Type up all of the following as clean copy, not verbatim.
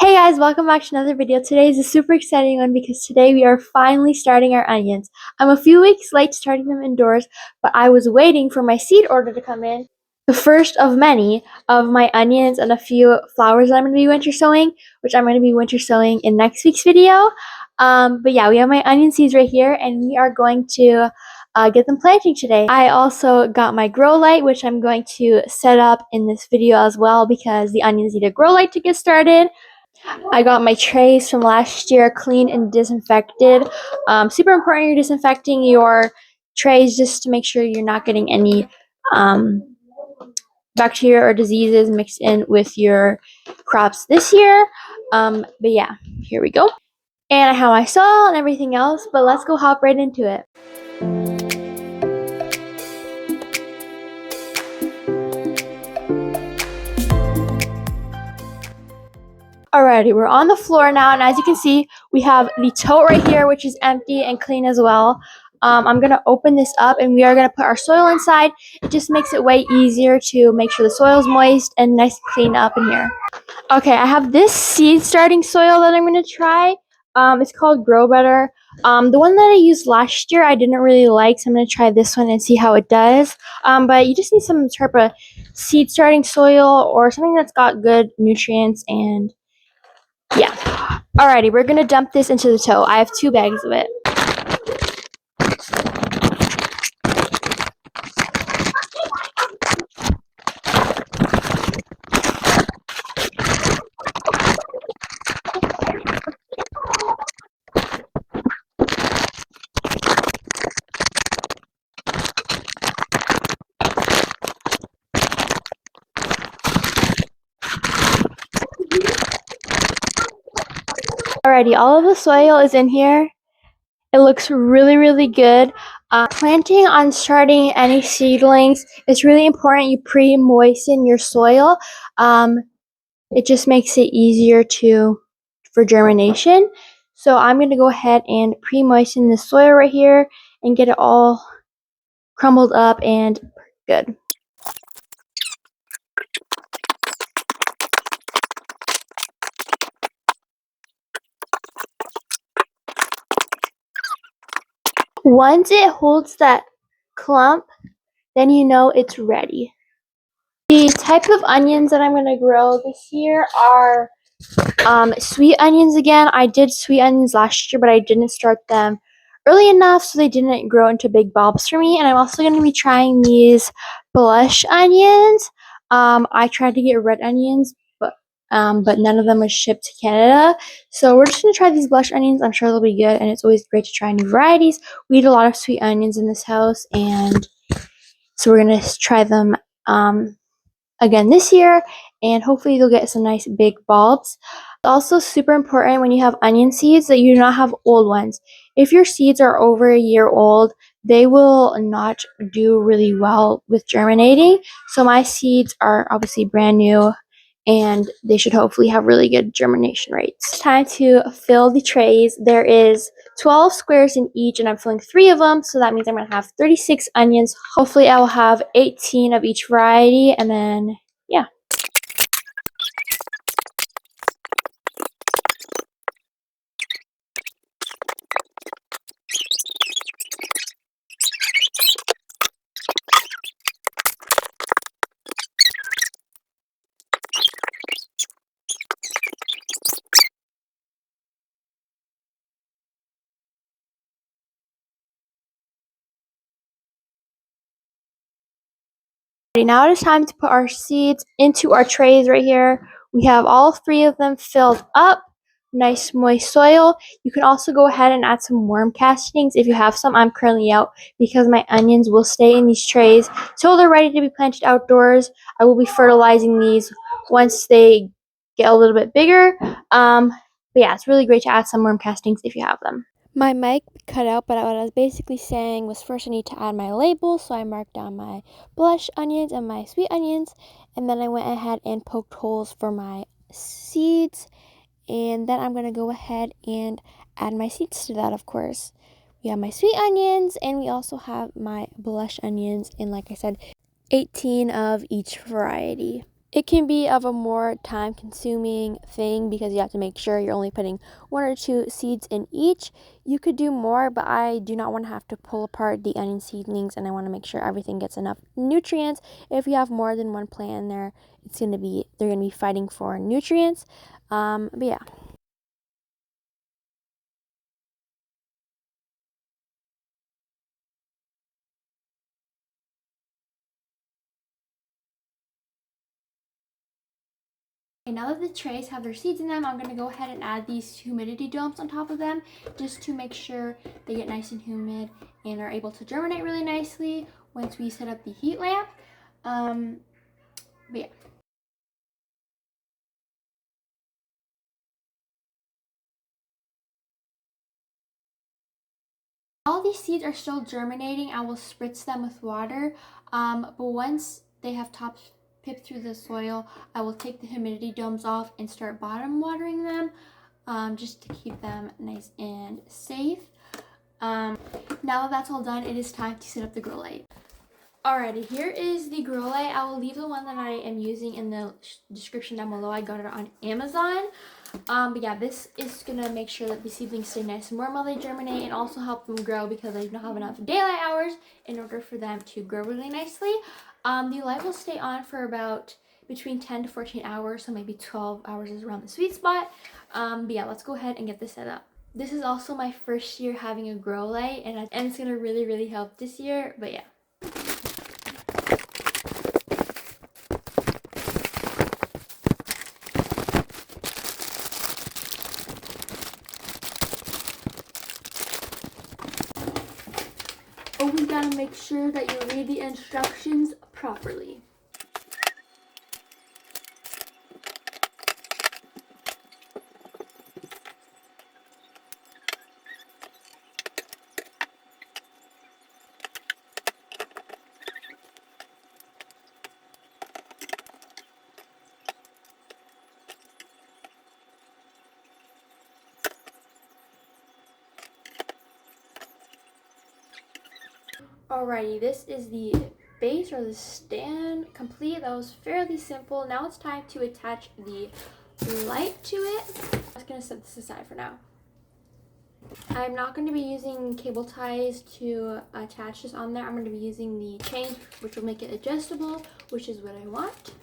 Hey guys, welcome back to another video. Today is a super exciting one because today we are finally starting our onions. I'm a few weeks late starting them indoors, but I was waiting for my seed order to come in. The first of many of my onions and a few flowers that I'm going to be winter sowing, which I'm going to be winter sowing in next week's video. But yeah, we have my onion seeds right here and we are going to get them planting today. I also got my grow light, which I'm going to set up in this video as well because the onions need a grow light to get started. I got my trays from last year cleaned and disinfected. Super important you're disinfecting your trays just to make sure you're not getting any bacteria or diseases mixed in with your crops this year. But yeah, here we go. And I have my soil and everything else, but let's go hop right into it. Alrighty, we're on the floor now, and as you can see, we have the tote right here, which is empty and clean as well. I'm going to open this up, and we are going to put our soil inside. It just makes it way easier to make sure the soil is moist and nice and clean up in here. Okay, I have this seed starting soil that I'm going to try. It's called Grow Better. The one that I used last year, I didn't really like, so I'm going to try this one and see how it does. But you just need some type of seed starting soil or something that's got good nutrients and yeah. Alrighty, we're gonna dump this into the tote. I have 2 bags of it. Alrighty, all of the soil is in here. It looks really good. Planting on starting any seedlings, it's really important you pre-moisten your soil. It just makes it easier for germination. So I'm going to go ahead and pre-moisten the soil right here and get it all crumbled up and good. Once it holds that clump, then you know it's ready. The type of onions that I'm going to grow this year are sweet onions again. I did sweet onions last year, but I didn't start them early enough, so they didn't grow into big bulbs for me. And I'm also going to be trying these blush onions. I tried to get red onions, but none of them was shipped to Canada. So we're just going to try these blush onions. I'm sure they'll be good, and it's always great to try new varieties. We eat a lot of sweet onions in this house, and so we're going to try them again this year, and hopefully you'll get some nice big bulbs. Also super important when you have onion seeds that you do not have old ones. If your seeds are over a year old, they will not do really well with germinating. So my seeds are obviously brand new and they should hopefully have really good germination rates. It's time to fill the trays. There is 12 squares in each and I'm filling 3 of them, so that means I'm going to have 36 onions. Hopefully I will have 18 of each variety, and then yeah. Now it is time to put our seeds into our trays right here. We have all 3 of them filled up. Nice moist soil. You can also go ahead and add some worm castings if you have some. I'm currently out because my onions will stay in these trays till they're ready to be planted outdoors. I will be fertilizing these once they get a little bit bigger. But yeah, it's really great to add some worm castings if you have them. My mic cut out, but what I was basically saying was first I need to add my label, so I marked down my blush onions and my sweet onions, and then I went ahead and poked holes for my seeds, and then I'm going to go ahead and add my seeds to that, of course. We have my sweet onions, and we also have my blush onions, and like I said, 18 of each variety. It can be of a more time-consuming thing because you have to make sure you're only putting 1 or 2 seeds in each. You could do more, but I do not want to have to pull apart the onion seedlings, and I want to make sure everything gets enough nutrients. If you have more than one plant in there, they're gonna be fighting for nutrients. But yeah. Okay, now that the trays have their seeds in them, I'm going to go ahead and add these humidity domes on top of them just to make sure they get nice and humid and are able to germinate really nicely once we set up the heat lamp. But yeah. All these seeds are still germinating. I will spritz them with water, but once they have tops pipped through the soil, I will take the humidity domes off and start bottom watering them just to keep them nice and safe. Now that that's all done, it is time to set up the grow light. Alrighty, here is the grow light. I will leave the one that I am using in the description down below. I got it on Amazon. But yeah, this is gonna make sure that the seedlings stay nice and warm while they germinate and also help them grow because they don't have enough daylight hours in order for them to grow really nicely. The light will stay on for about between 10 to 14 hours, so maybe 12 hours is around the sweet spot. But yeah, let's go ahead and get this set up. This is also my first year having a grow light, and it's gonna really help this year. But yeah. Always gotta make sure that you read the instructions properly. Alrighty, this is the base or the stand complete. That was fairly simple. Now it's time to attach the light to it. I'm just gonna set this aside for now. I'm not going to be using cable ties to attach this on there. I'm going to be using the chains, which will make it adjustable, which is what I want.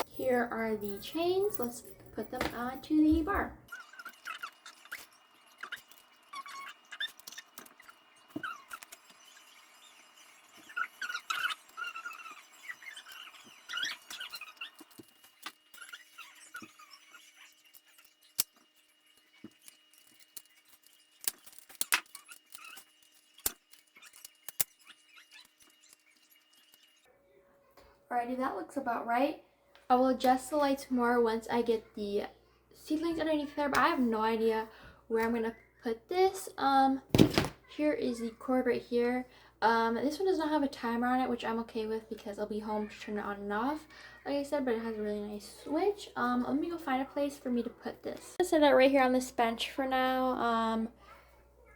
Here are the chains. Let's put them onto the bar. Alrighty, that looks about right. I will adjust the lights more once I get the seedlings underneath there, but I have no idea where I'm going to put this. Here is the cord right here. This one does not have a timer on it, which I'm okay with because I'll be home to turn it on and off, like I said, but it has a really nice switch. Let me go find a place for me to put this. I'm going to set it right here on this bench for now.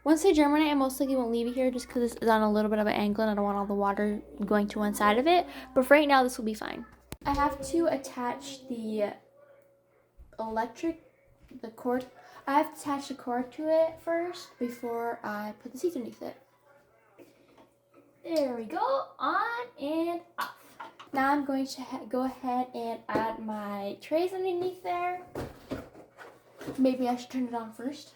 Once they germinate, I most likely won't leave it here just because this is on a little bit of an angle and I don't want all the water going to one side of it. But for right now, this will be fine. I have to attach the cord. I have to attach the cord to it first before I put the seeds underneath it. There we go, on and off. Now I'm going to go ahead and add my trays underneath there. Maybe I should turn it on first.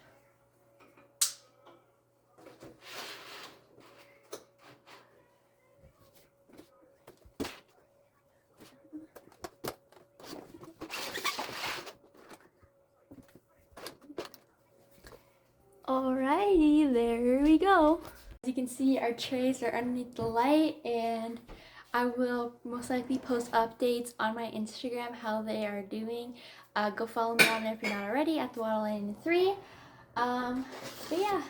Alrighty, there we go. As you can see, our trays are underneath the light, and I will most likely post updates on my Instagram how they are doing. Go follow me on there if you're not already at the Waddle93. But yeah,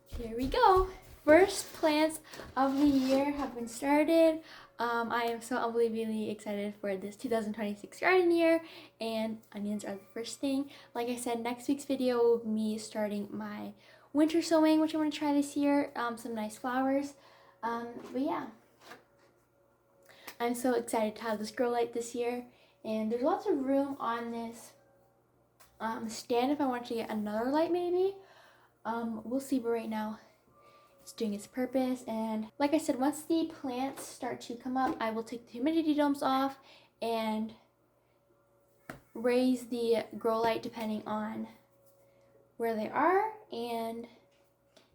here we go. First plants of the year have been started. I am so unbelievably excited for this 2026 garden year, and onions are the first thing. Like I said, next week's video will be me starting my winter sowing, which I'm going to try this year. Some nice flowers. But yeah, I'm so excited to have this grow light this year, And there's lots of room on this stand if I want to get another light maybe. We'll see, but right now it's doing its purpose. And like I said, once the plants start to come up, I will take the humidity domes off and raise the grow light depending on where they are. And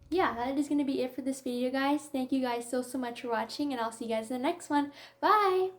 yeah, that is going to be it for this video, guys. Thank you guys so much for watching, and I'll see you guys in the next one. Bye!